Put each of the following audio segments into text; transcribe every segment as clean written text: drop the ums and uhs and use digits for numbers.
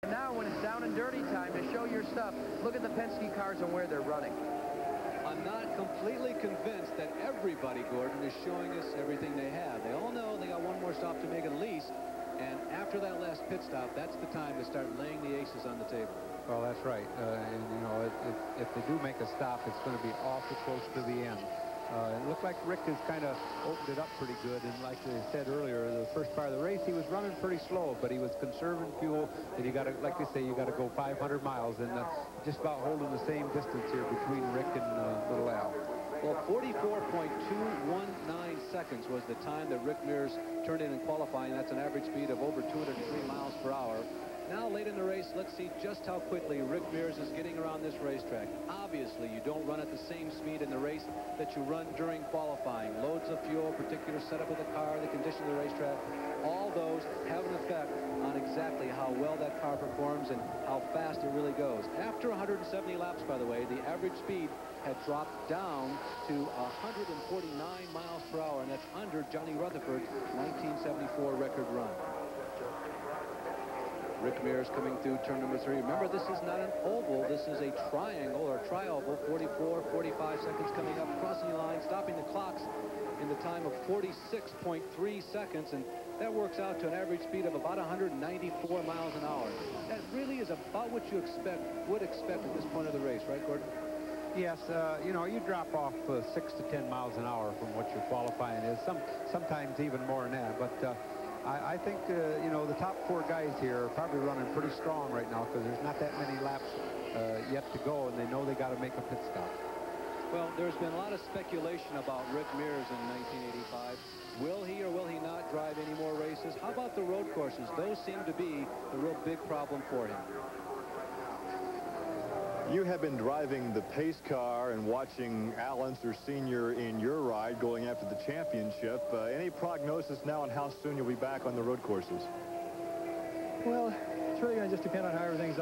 And now when it's down and dirty time to show your stuff, look at the Penske cars and where they're running. I'm not completely convinced that everybody, Gordon, is showing us everything they have. They all know they got one more stop to make at least. And after that last pit stop, that's the time to start laying the aces on the table. Well, that's right. And, you know, if they do make a stop, it's going to be awful close to the end. It looked like Rick has kind of opened it up pretty good. And like I said earlier, the first part of the race, he was running pretty slow, but he was conserving fuel. And you got to, like they say, you got to go 500 miles. And just about holding the same distance here between Rick and Little Al. Well, 44.219 seconds was the time that Rick Mears turned in qualifying. That's an average speed of over 203 miles per hour. Now, late in the race, let's see just how quickly Rick Mears is getting around this racetrack. Obviously, you don't run at the same speed in the race that you run during qualifying. Loads of fuel, particular setup of the car, the condition of the racetrack, all those have an effect on exactly how well that car performs and how fast it really goes. After 170 laps, by the way, the average speed had dropped down to 149 miles per hour, and that's under Johnny Rutherford's 1974 record run. Rick Mears coming through turn number 3. Remember, this is not an oval. This is a triangle or tri-oval. 44, 45 seconds coming up, crossing the line, stopping the clocks in the time of 46.3 seconds. And that works out to an average speed of about 194 miles an hour. That really is about what you would expect at this point of the race, right, Gordon? Yes, you know, you drop off 6 to 10 miles an hour from what your qualifying is. Sometimes even more than that. But I think, you know, the top 4 guys here are probably running pretty strong right now because there's not that many laps yet to go, and they know they got to make a pit stop. Well, there's been a lot of speculation about Rick Mears in 1985. Will he or will he not drive any more races? How about the road courses? Those seem to be the real big problem for him. You have been driving the pace car and watching Al Unser Sr. in your ride going after the championship. Any prognosis now on how soon you'll be back on the road courses? Well, it's really going to just depend on how everything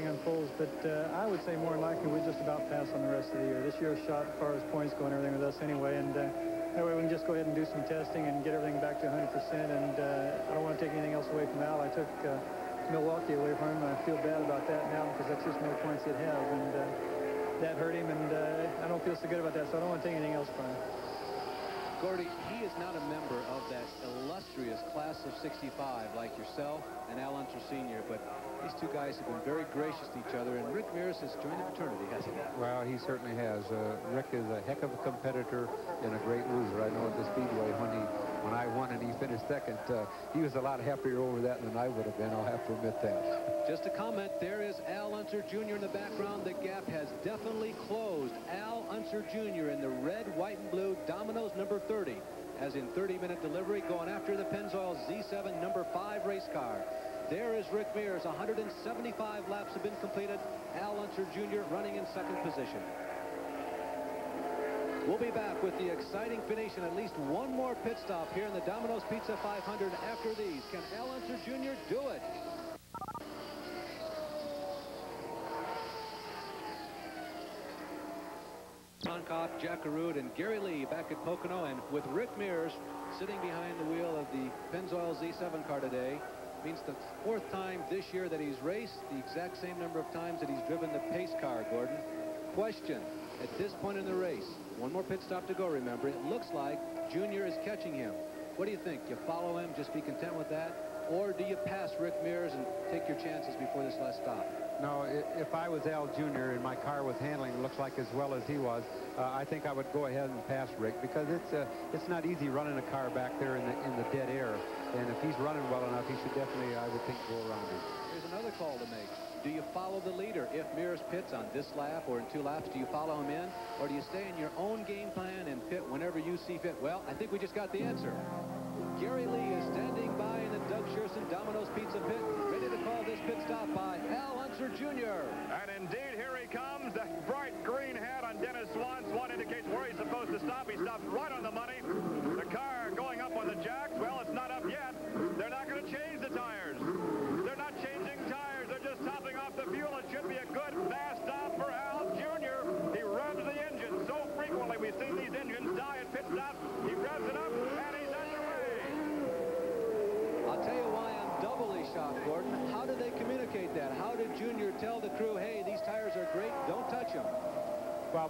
unfolds, but I would say more than likely we'll just about pass on the rest of the year. This year's shot as far as points go and everything with us anyway, and that way we can just go ahead and do some testing and get everything back to 100%, and I don't want to take anything else away from Al. I took Milwaukee away from him. I feel bad about that now because that's just more points he'd have, and that hurt him, and I don't feel so good about that, so I don't want to take anything else from him. Gordy, he is not a member of that illustrious class of 65 like yourself and Al Unser Sr., but these two guys have been very gracious to each other, and Rick Mears has joined the fraternity, hasn't he? Well, he certainly has. Rick is a heck of a competitor and a great loser. I know at the Speedway when I won and he finished second, he was a lot happier over that than I would have been. I'll have to admit that. Just a comment, there is Al Unser Jr. in the background. The gap has definitely closed. Al Unser Jr. in the red, white, and blue Dominos number 30, as in 30-minute delivery, going after the Pennzoil Z7 number 5 race car. There is Rick Mears. 175 laps have been completed. Al Unser Jr. running in second position. We'll be back with the exciting finish and at least one more pit stop here in the Domino's Pizza 500 after these. Can Al Unser Jr. do it? John Kopp, Jack Arud, and Gary Lee back at Pocono, and with Rick Mears sitting behind the wheel of the Pennzoil Z7 car today. Means the 4th time this year that he's raced, the exact same number of times that he's driven the pace car, Gordon. Question, at this point in the race, one more pit stop to go, remember. It looks like Junior is catching him. What do you think? You follow him, just be content with that? Or do you pass Rick Mears and take your chances before this last stop? No, if I was Al Jr. and my car was handling, it looks like as well as he was, I think I would go ahead and pass Rick, because it's not easy running a car back there in the dead air. And if he's running well enough, he should definitely, I would think, go around him. Here's another call to make. Do you follow the leader? If Mears pits on this lap or in 2 laps, do you follow him in? Or do you stay in your own game plan and pit whenever you see fit? Well, I think we just got the answer. Gary Lee is standing by in the Doug Shearson Domino's Pizza pit, ready to call this pit stop by Al Unser Jr. And indeed, here he comes. The bright green hat on Dennis Swan. Swan indicates where he's supposed to stop. He stops right on the money. The car going up on the jacks. Well, it's not up yet. They're not going to change the tires. They're not changing tires. They're just topping off the fuel. It should be a good, fast stop for Al Jr. He revs the engine so frequently. We've seen these engines die at pit stops. He revs it up, and he's underway. I'll tell you why I'm doubly shocked, Gordon.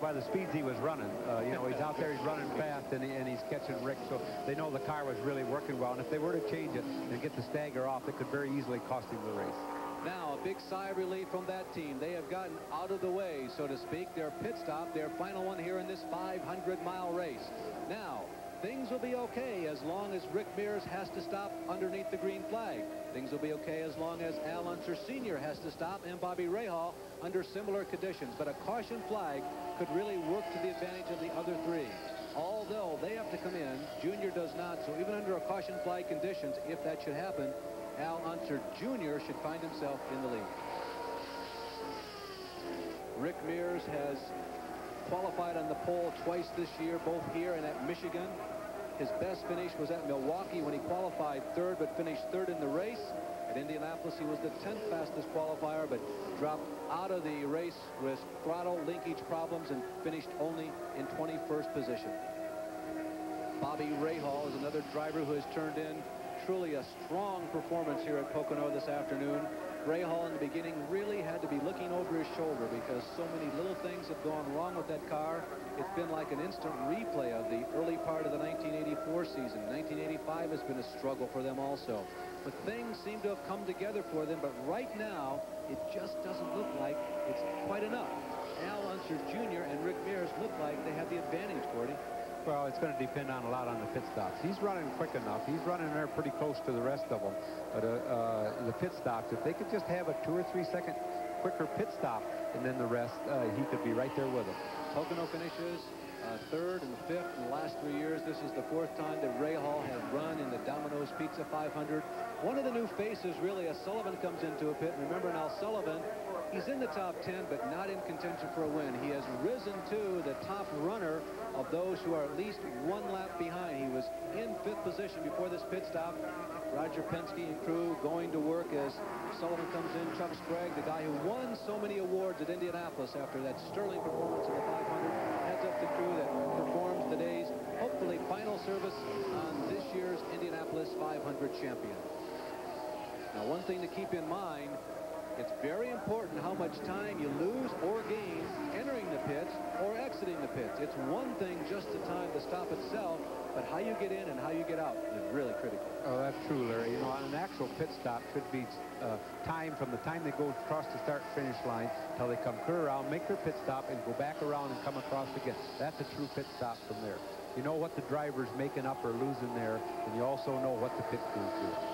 by the speeds he was running. You know, he's out there, he's running fast, and he's catching Rick, so they know the car was really working well. And if they were to change it and get the stagger off, it could very easily cost him the race. Now, a big sigh of relief from that team. They have gotten out of the way, so to speak. Their pit stop, their final one here in this 500-mile race. Now, things will be okay as long as Rick Mears has to stop underneath the green flag. Things will be okay as long as Al Unser Sr. has to stop and Bobby Rahal under similar conditions. But a caution flag could really work to the advantage of the other three. Although they have to come in, Junior does not. So even under a caution flag conditions, if that should happen, Al Unser Jr. should find himself in the lead. Rick Mears has qualified on the pole twice this year, both here and at Michigan. His best finish was at Milwaukee when he qualified third, but finished third in the race. At Indianapolis, he was the 10th fastest qualifier, but dropped out of the race with throttle linkage problems and finished only in 21st position. Bobby Rahal is another driver who has turned in truly a strong performance here at Pocono this afternoon. Rahal in the beginning really had to be looking over his shoulder because so many little things have gone wrong with that car. It's been like an instant replay of the early part of the 1984 season. 1985 has been a struggle for them also. But things seem to have come together for them, but right now it just doesn't look like it's quite enough. Al Unser Jr. and Rick Mears look like they have the advantage, Gordy. Well, it's going to depend on a lot on the pit stops. He's running quick enough. He's running there pretty close to the rest of them. But the pit stops, if they could just have a 2 or 3 second quicker pit stop and then the rest, he could be right there with them. Pocono finishes third and fifth in the last 3 years. This is the 4th time that Rahal has run in the Domino's Pizza 500. One of the new faces, really, as Sullivan comes into a pit. Remember now, Sullivan, he's in the top 10, but not in contention for a win. He has risen to the top runner of those who are at least 1 lap behind. He was in 5th position before this pit stop. Roger Penske and crew going to work as Sullivan comes in. Chuck Sprague, the guy who won so many awards at Indianapolis after that sterling performance in the 500, heads up the crew that performs today's, hopefully, final service on this year's Indianapolis 500 champion. Now, one thing to keep in mind, it's very important how much time you lose or gain entering the pits or exiting the pits. It's one thing just the time to stop itself, but how you get in and how you get out is really critical. Oh, that's true, Larry. You know, on an actual pit stop should be time from the time they go across the start-finish line till they come clear around, make their pit stop, and go back around and come across again. That's a true pit stop from there. You know what the driver's making up or losing there, and you also know what the pit crew's doing.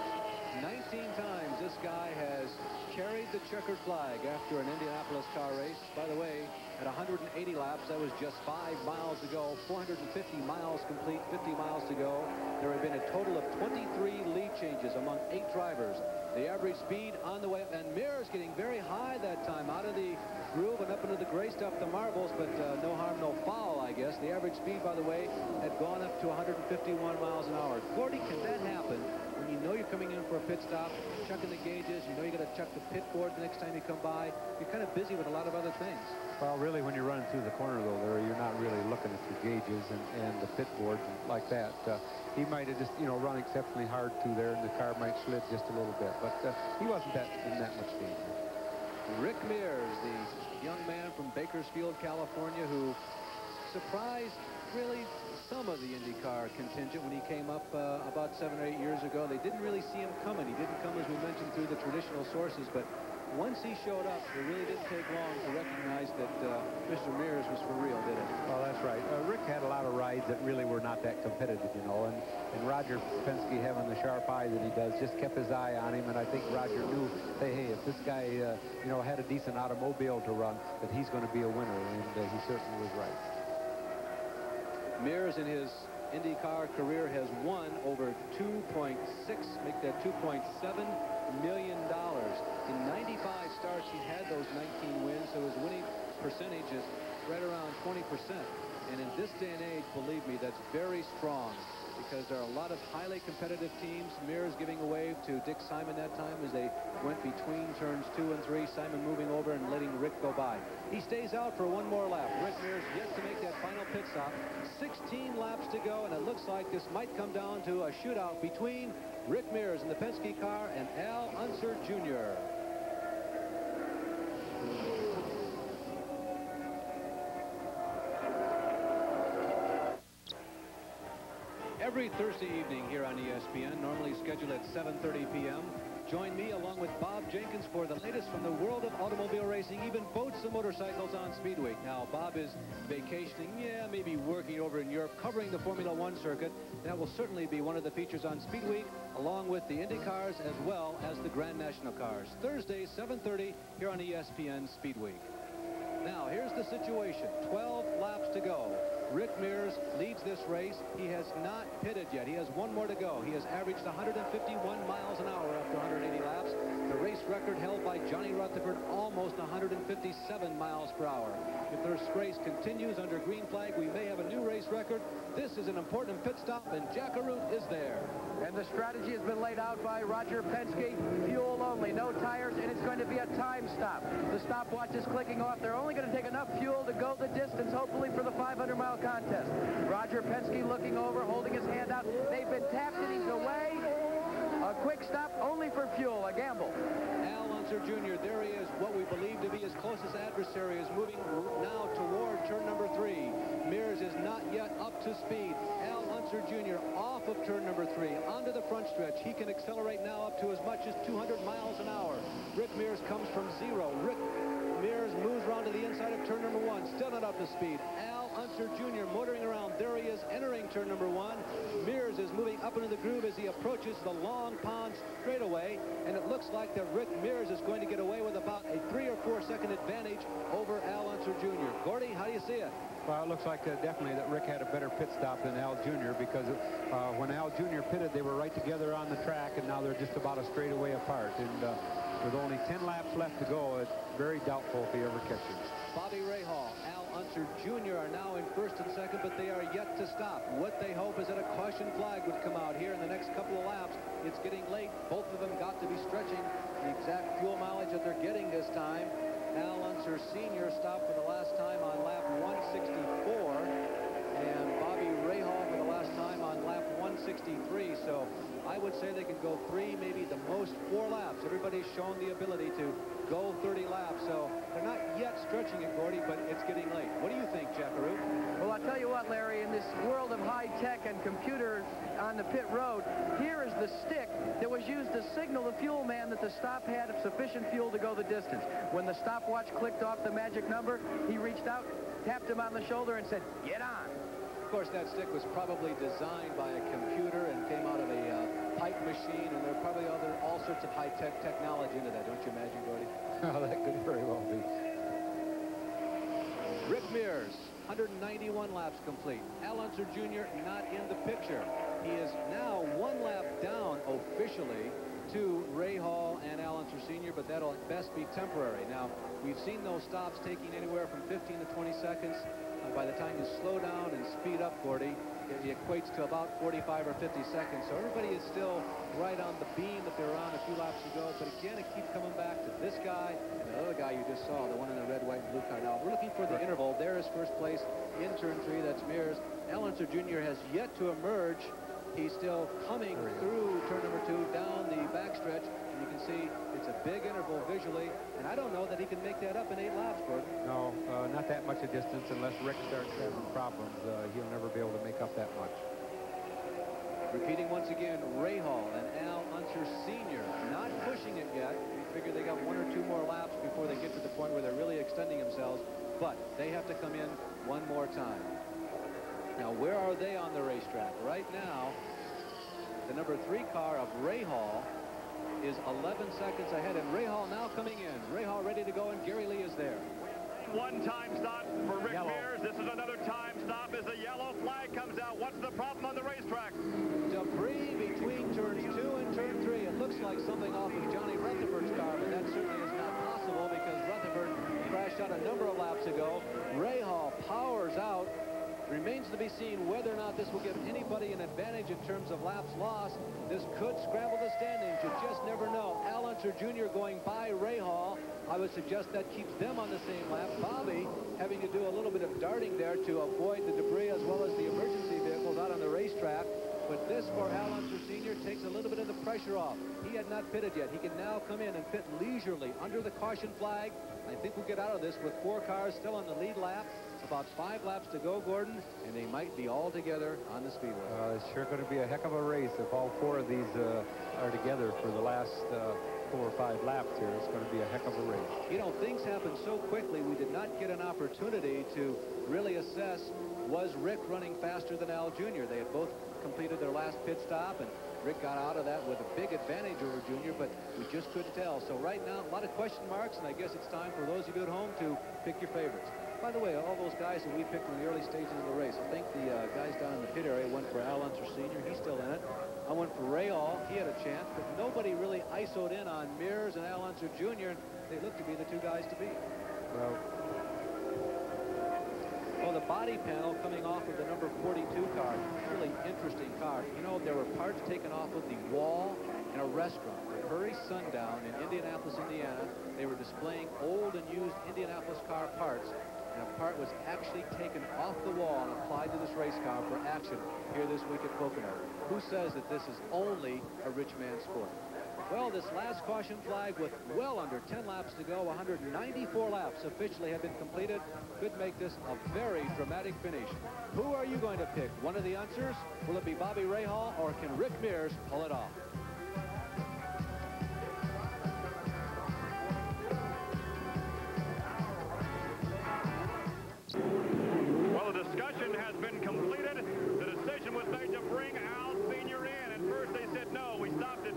19 times this guy has carried the checkered flag after an Indianapolis car race. By the way, at 180 laps, that was just 5 miles ago. 450 miles complete, 50 miles to go. There have been a total of 23 lead changes among 8 drivers. The average speed on the way up, and Mears getting very high that time out of the groove and up into the gray stuff, the marbles, but no harm, no foul, I guess. The average speed, by the way, had gone up to 151 miles an hour. Gordy, can that happen when you know you're coming in for a pit stop, chucking the gauges, you know you got to chuck the pit board the next time you come by? You're kind of busy with a lot of other things. Well, really, when you're running through the corner, though, there, you're not really looking at your gauges and the pit board like that. He might have just, you know, run exceptionally hard through there, and the car might slip just a little bit. But he wasn't in that much danger. Rick Mears, the young man from Bakersfield, California, who surprised really some of the IndyCar contingent when he came up about 7 or 8 years ago. They didn't really see him coming. He didn't come, as we mentioned, through the traditional sources, but once he showed up, it really didn't take long to recognize that Mr. Mears was for real, did it? Well, that's right. Rick had a lot of rides that really were not that competitive, you know, and Roger Penske, having the sharp eye that he does, just kept his eye on him, and I think Roger knew, hey, if this guy, you know, had a decent automobile to run, that he's going to be a winner, and he certainly was right. Mears in his IndyCar career has won over 2.6, make that $2.7 million. In 95 starts, he's had those 19 wins, so his winning percentage is right around 20%. And in this day and age, believe me, that's very strong because there are a lot of highly competitive teams. Mears giving a wave to Dick Simon that time as they went between turns 2 and 3. Simon moving over and letting Rick go by. He stays out for one more lap. Rick Mears yet to make that final pit stop. 16 laps to go, and it looks like this might come down to a shootout between Rick Mears in the Penske car and Al Unser Jr. every Thursday evening here on ESPN, normally scheduled at 7:30 p.m. Join me along with Bob Jenkins for the latest from the world of automobile racing, even boats and motorcycles on Speed Week. Now, Bob is vacationing, maybe working over in Europe, covering the Formula One circuit. That will certainly be one of the features on Speed Week, along with the Indy cars as well as the Grand National cars. Thursday, 7:30 here on ESPN Speed Week. Now, here's the situation. 12 laps to go. Rick Mears leads this race. He has not pitted yet. He has one more to go. He has averaged 151 miles an hour after 180 laps. The race record held by Johnny Rutherford, almost 157 miles per hour. If this race continues under green flag, we may have a new race record. This is an important pit stop, and Jack Arute is there. And the strategy has been laid out by Roger Penske. Fuel only, no tires, and it's going to be a time stop. The stopwatch is clicking off. They're only going to take enough fuel to go the distance, hopefully for the 500-mile contest. Roger Penske looking over, holding his hand out. They've been tapped and he's away. A quick stop only for fuel, a gamble. Al Unser Jr., there he is, what we believe to be his closest adversary, is moving now toward turn number 3. Mears is not yet up to speed. Al Unser Jr. off of turn number 3, onto the front stretch. He can accelerate now up to as much as 200 miles an hour. Rick Mears comes from 0. Rick Mears moves around to the inside of turn number 1, still not up to speed. Al Unser Jr. motoring around. There he is entering turn number 1. Mears is moving up into the groove as he approaches the Long Pond straightaway, and it looks like that Rick Mears is going to get away with about a 3 or 4 second advantage over Al Unser Jr. Gordy, how do you see it? Well, it looks like definitely that Rick had a better pit stop than Al Jr. because when Al Jr. pitted, they were right together on the track, and now they're just about a straightaway apart. And with only 10 laps left to go, it's very doubtful if he ever catches. Bobby Rahal, Al Unser Jr. are now in first and second, but they are yet to stop. What they hope is that a caution flag would come out here in the next couple of laps. It's getting late. Both of them got to be stretching the exact fuel mileage that they're getting this time. Al Unser Sr. stopped for the last time on lap 164, and Bobby Rahal for the last time on lap 163. So I would say they can go 3, maybe the most 4 laps. Everybody's shown the ability to go 30 laps, so they're not yet stretching it, Gordy, but it's getting late. What do you think, Jack Arute? Well, I'll tell you what, Larry, in this world of high tech and computers on the pit road, here is the stick that was used to signal the fuel man that the stop had sufficient fuel to go the distance. When the stopwatch clicked off the magic number, he reached out, tapped him on the shoulder, and said, "Get on." Of course, that stick was probably designed by a computer and came out of a pipe machine, and there are probably all sorts of high-tech technology into that, don't you imagine, Gordy? Oh, that could very well be. Rick Mears, 191 laps complete. Al Unser Jr. not in the picture. He is now 1 lap down officially to Rahal and Al Unser Sr., but that'll at best be temporary. Now, we've seen those stops taking anywhere from 15 to 20 seconds. By the time you slow down and speed up, Gordy, it equates to about 45 or 50 seconds. So everybody is still right on the beam that they're on a few laps ago. But again, it keeps coming back to this guy and the other guy you just saw, the one in the red, white, and blue car. Now, we're looking for the interval. There is first place in turn 3. That's Mears. Al Unser Jr. has yet to emerge. He's still coming through turn number 2, down the backstretch. And you can see it's a big interval visually. And I don't know that he can make that up in 8 laps, Gordon. No, not that much a distance unless Rick starts having problems. He'll never be able to make up that much. Repeating once again, Rahal and Al Unser Sr. not pushing it yet. We figure they got 1 or 2 more laps before they get to the point where they're really extending themselves. But they have to come in 1 more time. Now, where are they on the racetrack? Right now, the number 3 car of Rahal is 11 seconds ahead, and Rahal now coming in. Rahal ready to go, and Gary Lee is there. 1 time stop for Rick Mears. This is another time stop as the yellow flag comes out. What's the problem on the racetrack? Debris between turns 2 and turn 3. It looks like something off of Johnny Rutherford's car, but that certainly is not possible because Rutherford crashed out a number of laps ago. Rahal powers out. Remains to be seen whether or not this will give anybody an advantage in terms of laps lost. This could scramble the standings. You just never know. Al Unser Jr. going by Rahal. I would suggest that keeps them on the same lap. Bobby having to do a little bit of darting there to avoid the debris as well as the emergency vehicles out on the racetrack. But this, for Al Unser Sr., takes a little bit of the pressure off. He had not pitted yet. He can now come in and pit leisurely under the caution flag. I think we'll get out of this with 4 cars still on the lead lap. About 5 laps to go, Gordon, and they might be all together on the speedway. It's sure going to be a heck of a race if all 4 of these are together for the last 4 or 5 laps here. It's going to be a heck of a race. You know, things happen so quickly, we did not get an opportunity to really assess, was Rick running faster than Al Jr.? They had both completed their last pit stop, and Rick got out of that with a big advantage over Jr., but we just couldn't tell. So right now, a lot of question marks, and I guess it's time for those of you at home to pick your favorites. By the way, all those guys that we picked in the early stages of the race, I think the guys down in the pit area went for Al Unser Sr. He's still in it. I went for Ray Hall. He had a chance, but nobody really ISO'd in on Mears and Al Unser Jr. They look to be the 2 guys to beat. Well, the body panel coming off of the number 42 car, really interesting car. You know, there were parts taken off of the wall in a restaurant. Hurry Sundown in Indianapolis, Indiana. They were displaying old and used Indianapolis car parts, and a part was actually taken off the wall and applied to this race car for action here this week at Pocono. Who says that this is only a rich man's sport? Well, this last caution flag with well under 10 laps to go, 194 laps officially have been completed, could make this a very dramatic finish. Who are you going to pick? One of the Unsers? Will it be Bobby Rahal, or can Rick Mears pull it off? Well, the discussion has been completed. The decision was made to bring Al Sr. in. At first they said no. We stopped at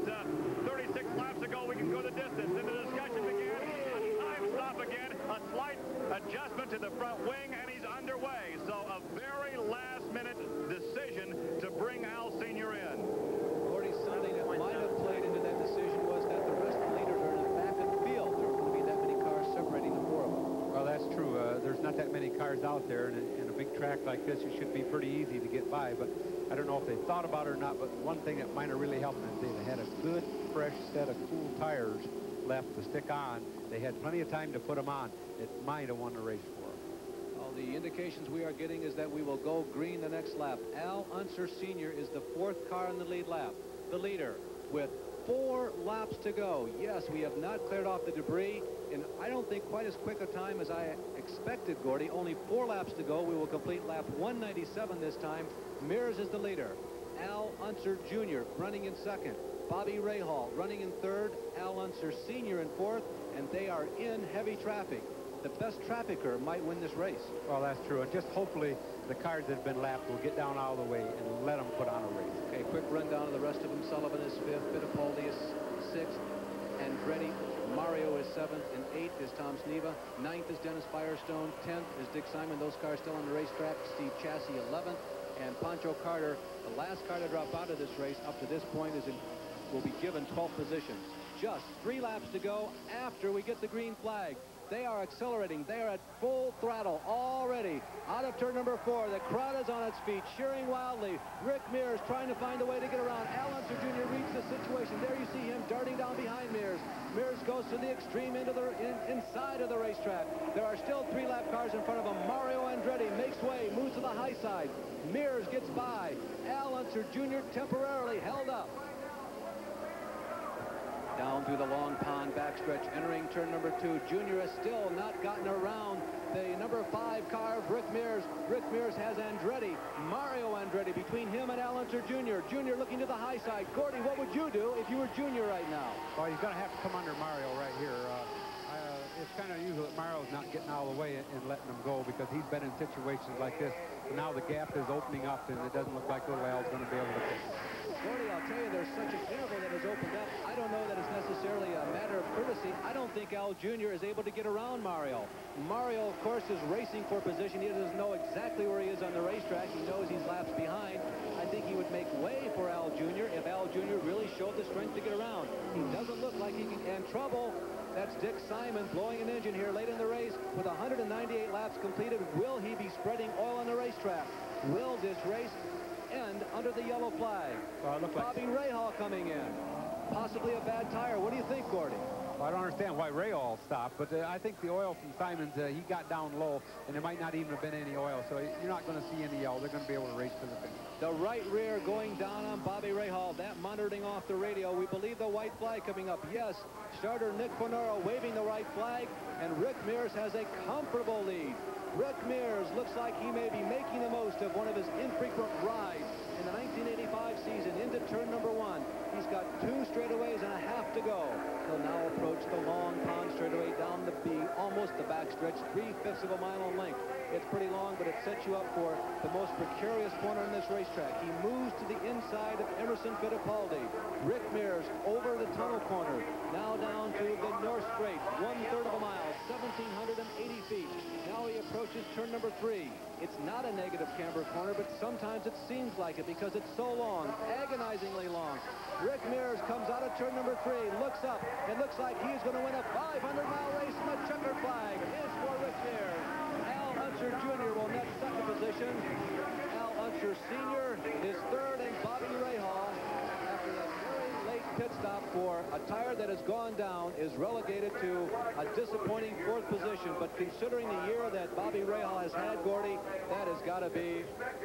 36 laps ago. We can go the distance. Then the discussion began. A time stop again. A slight adjustment to the front wing, and he's underway. So a very last-minute decision to bring Al Sr. in. Gordy, something that might have played into that decision was that the rest of the leaders are in the back of the field. There aren't going to be that many cars separating the 4 of them. Well, that's true. There's not that many cars out there, and in a big track like this, it should be pretty easy to get by. But I don't know if they thought about it or not, but one thing that might have really helped them is they had a good, fresh set of cool tires left to stick on. They had plenty of time to put them on. It might have won the race for them. Well, the indications we are getting is that we will go green the next lap. Al Unser Sr. is the 4th car in the lead lap, the leader, with 4 laps to go. Yes, we have not cleared off the debris, and I don't think quite as quick a time as I expected, Gordy. Only 4 laps to go. We will complete lap 197 this time. Mears is the leader. Al Unser Jr. running in 2nd. Bobby Rahal running in 3rd. Al Unser Sr. in 4th, and they are in heavy traffic. The best trafficker might win this race. Well, that's true. And just hopefully the cars that have been lapped will get down out of the way and let them put on a race. Okay, quick rundown of the rest of them. Sullivan is 5th. Fittipaldi is 6th. Andretti. Mario is 7th, and 8th is Tom Sneva. 9th is Dennis Firestone. 10th is Dick Simon. Those cars still on the racetrack. Steve Chassis 11th, and Pancho Carter, the last car to drop out of this race up to this point, will be given 12th position. Just 3 laps to go after we get the green flag. They are accelerating. They are at full throttle already. Out of turn number 4, the crowd is on its feet, cheering wildly. Rick Mears trying to find a way to get around. Al Unser Jr. reads the situation. There you see him darting down behind Mears. Mears goes to the extreme end of inside of the racetrack. There are still 3 lap cars in front of him. Mario Andretti makes way, moves to the high side. Mears gets by. Al Unser Jr. temporarily held up. Down through the long pond backstretch, entering turn number 2. Junior has still not gotten around the number 5 car of Rick Mears. Rick Mears has Andretti, Mario Andretti, between him and Al Unser Jr. Junior looking to the high side. Gordy, what would you do if you were Junior right now? Well, he's going to have to come under Mario right here. It's kind of usual that Mario's not getting out of the way and letting him go, because he's been in situations like this. Now the gap is opening up, and it doesn't look like little Al's going to be able to pick it. Gordy, I'll tell you, there's such an interval that has opened up. I don't know that it's necessarily a matter of courtesy. I don't think Al Jr. is able to get around Mario. Mario, of course, is racing for position. He doesn't know exactly where he is on the racetrack. He knows he's laps behind. I think he would make way for Al Jr. if Al Jr. really showed the strength to get around. He doesn't look like he can. And trouble. That's Dick Simon blowing an engine here late in the race with 198 laps completed. Will he be spreading oil on the racetrack? Will this race end under the yellow flag? Well, it looked like Bobby Rahal coming in. Possibly a bad tire. What do you think, Gordy? I don't understand why Rahal stopped, but I think the oil from Simons, he got down low, and there might not even have been any oil, so you're not going to see any yell. They're going to be able to race to the finish. The right rear going down on Bobby Rahal. That monitoring off the radio. We believe the white flag coming up. Yes, starter Nick Fonora waving the right flag, and Rick Mears has a comfortable lead. Rick Mears looks like he may be making the most of one of his infrequent rides in the 1985 season into turn number 1. He's got 2 straightaways and a half to go. He'll now approach the long pond straightaway down the B, almost the backstretch, 3/5 of a mile in length. It's pretty long, but it sets you up for the most precarious corner in this racetrack. He moves to the inside of Emerson Fittipaldi. Rick Mears over the tunnel corner, now down to the North Straight, 1/3 of a mile, 1,780 feet. Now he approaches turn number 3. It's not a negative camber corner, but sometimes it seems like it because it's so long, agonizingly long. Rick Mears comes out of turn number 3, looks up. It looks like he's going to win a 500-mile race, and the checkered flag is for Rick Mears. Al Unser Jr. will net second position. Al Unser Sr. is third, and Bobby Rahal, after that very late pit stop for a tire that has gone down, is relegated to a disappointing 4th position. But considering the year that Bobby Rahal has had, Gordy, that has got to be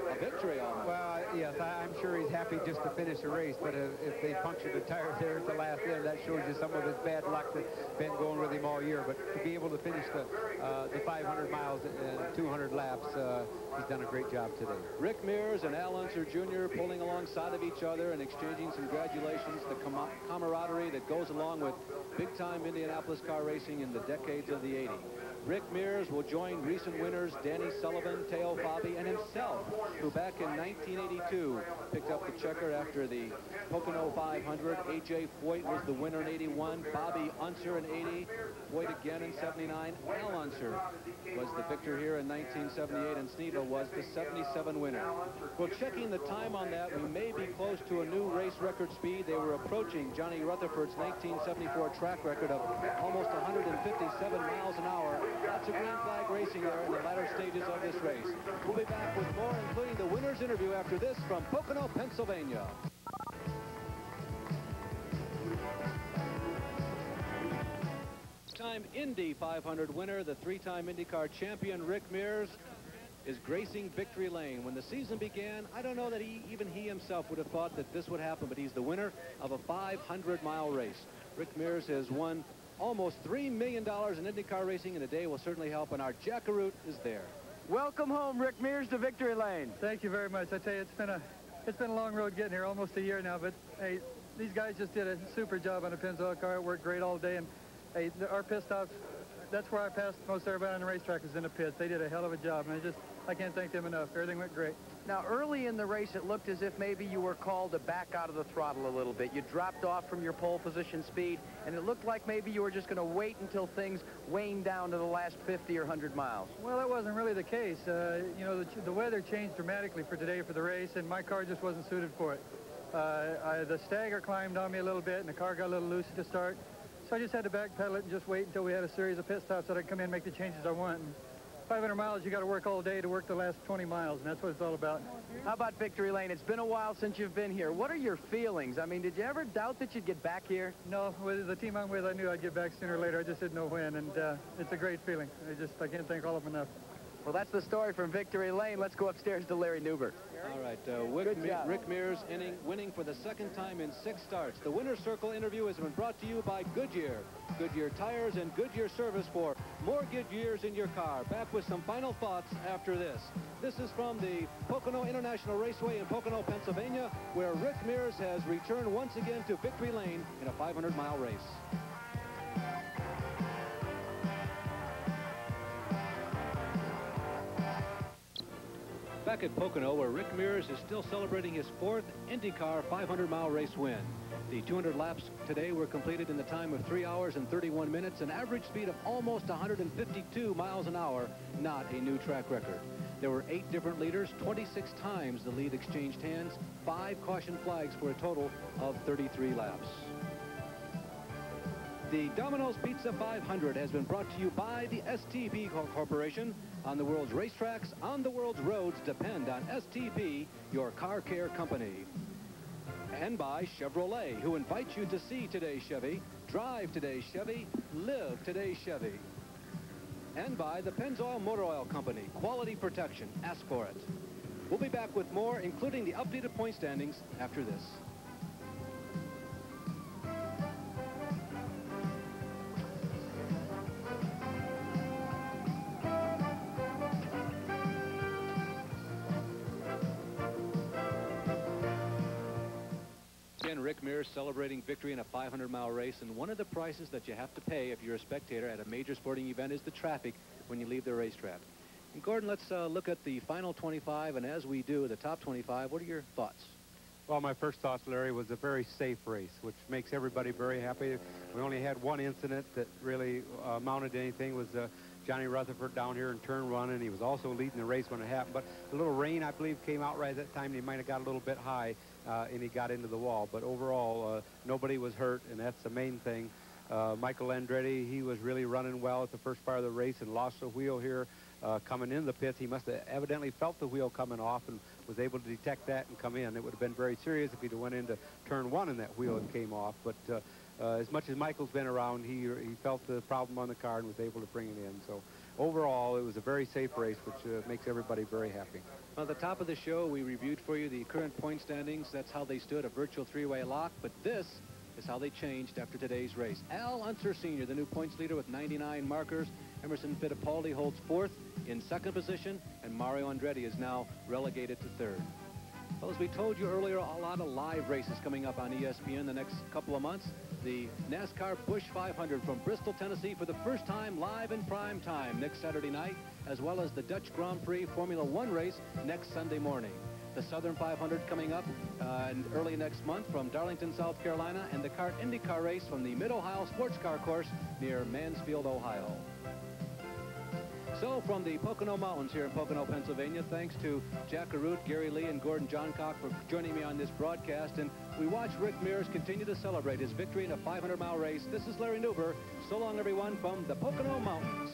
a victory almost. Well, yes, I'm sure he's happy just to finish the race, but if they punctured the tire there at the last end, that shows you some of his bad luck that's been going with him all year. But to be able to finish the 500 miles and 200 laps, he's done a great job today. Rick Mears and Al Unser Jr. pulling alongside of each other and exchanging some congratulations, the camaraderie that goes along with big-time Indianapolis car racing in the decades of the 80s. Rick Mears will join recent winners Danny Sullivan, Teo Fabi, and himself, who back in 1982 picked up the checker after the Pocono 500. A.J. Foyt was the winner in 81. Bobby Unser in 80. Foyt again in 79. Al Unser was the victor here in 1978, and Sneva was the 77 winner. Well, checking the time on that, we may be close to a new race record speed. They were approaching Johnny Rutherford's 1974 track record of almost 157 miles an hour. Lots of green flag racing there in the latter stages of this race. We'll be back with more, including the winner's interview after this from Pocono, Pennsylvania. Time Indy 500 winner, the 3-time IndyCar champion Rick Mears, is gracing victory lane. When the season began, I don't know that even he himself would have thought that this would happen, but he's the winner of a 500-mile race. Rick Mears has won almost $3 million in IndyCar racing, and today will certainly help, and our Jackaroot is there. Welcome home, Rick Mears, to victory lane. Thank you very much. I tell you, it's been a long road getting here, almost a year now, but hey, these guys just did a super job on the Pennzoil car. It worked great all day, and hey, our pit stops, that's where I passed most everybody on the racetrack is in the pits. They did a hell of a job, and I can't thank them enough. Everything went great. Now, early in the race, it looked as if maybe you were called to back out of the throttle a little bit. You dropped off from your pole position speed, and it looked like maybe you were just going to wait until things waned down to the last 50 or 100 miles. Well, that wasn't really the case. You know, the weather changed dramatically for today for the race, and my car just wasn't suited for it. The stagger climbed on me a little bit, and the car got a little loose to start. So I just had to backpedal it and just wait until we had a series of pit stops so that I could come in and make the changes I want. And 500 miles, you got to work all day to work the last 20 miles, and that's what it's all about. How about victory lane? It's been a while since you've been here. What are your feelings? I mean, did you ever doubt that you'd get back here? No, with the team I'm with, I knew I'd get back sooner or later. I just didn't know when, and it's a great feeling. I can't thank all of them enough. Well, that's the story from victory lane. Let's go upstairs to Larry Newberg. All right, Rick Mears winning for the 2nd time in 6 starts. The winner's circle interview has been brought to you by Goodyear. Goodyear tires and Goodyear service for more good years in your car. Back with some final thoughts after this. This is from the Pocono International Raceway in Pocono, Pennsylvania, where Rick Mears has returned once again to victory lane in a 500-mile race. Back at Pocono, where Rick Mears is still celebrating his 4th IndyCar 500-mile race win. The 200 laps today were completed in the time of 3 hours and 31 minutes, an average speed of almost 152 miles an hour, not a new track record. There were 8 different leaders, 26 times the lead exchanged hands, 5 caution flags for a total of 33 laps. The Domino's Pizza 500 has been brought to you by the STP Corporation. On the world's racetracks, on the world's roads, depend on STP, your car care company. And by Chevrolet, who invites you to see today's Chevy. Drive today's Chevy, live today's Chevy. And by the Pennzoil Motor Oil Company. Quality protection. Ask for it. We'll be back with more, including the updated point standings, after this. Rick Mears celebrating victory in a 500-mile race, and one of the prices that you have to pay if you're a spectator at a major sporting event is the traffic when you leave the racetrack. And Gordon, let's look at the final 25, and as we do, the top 25, what are your thoughts? Well, my first thoughts, Larry, was a very safe race, which makes everybody very happy. We only had one incident that really amounted to anything. Was Johnny Rutherford down here in turn one, and he was also leading the race when it happened. But a little rain, I believe, came out right at that time, and he might have got a little bit high, and he got into the wall. But overall, nobody was hurt, and that's the main thing. Michael Andretti, he was really running well at the first part of the race and lost the wheel here coming in the pits. He must have evidently felt the wheel coming off and was able to detect that and come in. It would have been very serious if he'd have went into turn one and that wheel had came off. But as much as Michael's been around, he felt the problem on the car and was able to bring it in. So overall, it was a very safe race, which makes everybody very happy. Well, at the top of the show, we reviewed for you the current point standings. That's how they stood, a virtual three-way lock. But this is how they changed after today's race. Al Unser Sr., the new points leader with 99 markers. Emerson Fittipaldi holds fourth in second position, and Mario Andretti is now relegated to third. Well, as we told you earlier, a lot of live races coming up on ESPN the next couple of months. The NASCAR Busch 500 from Bristol, Tennessee for the first time live in prime time next Saturday night, as well as the Dutch Grand Prix Formula One race next Sunday morning. The Southern 500 coming up early next month from Darlington, South Carolina, and the CART IndyCar race from the Mid-Ohio Sports Car Course near Mansfield, Ohio. So from the Pocono Mountains here in Pocono, Pennsylvania, thanks to Jack Arute, Gary Lee, and Gordon Johncock for joining me on this broadcast. And we watch Rick Mears continue to celebrate his victory in a 500-mile race. This is Larry Newber. So long, everyone, from the Pocono Mountains.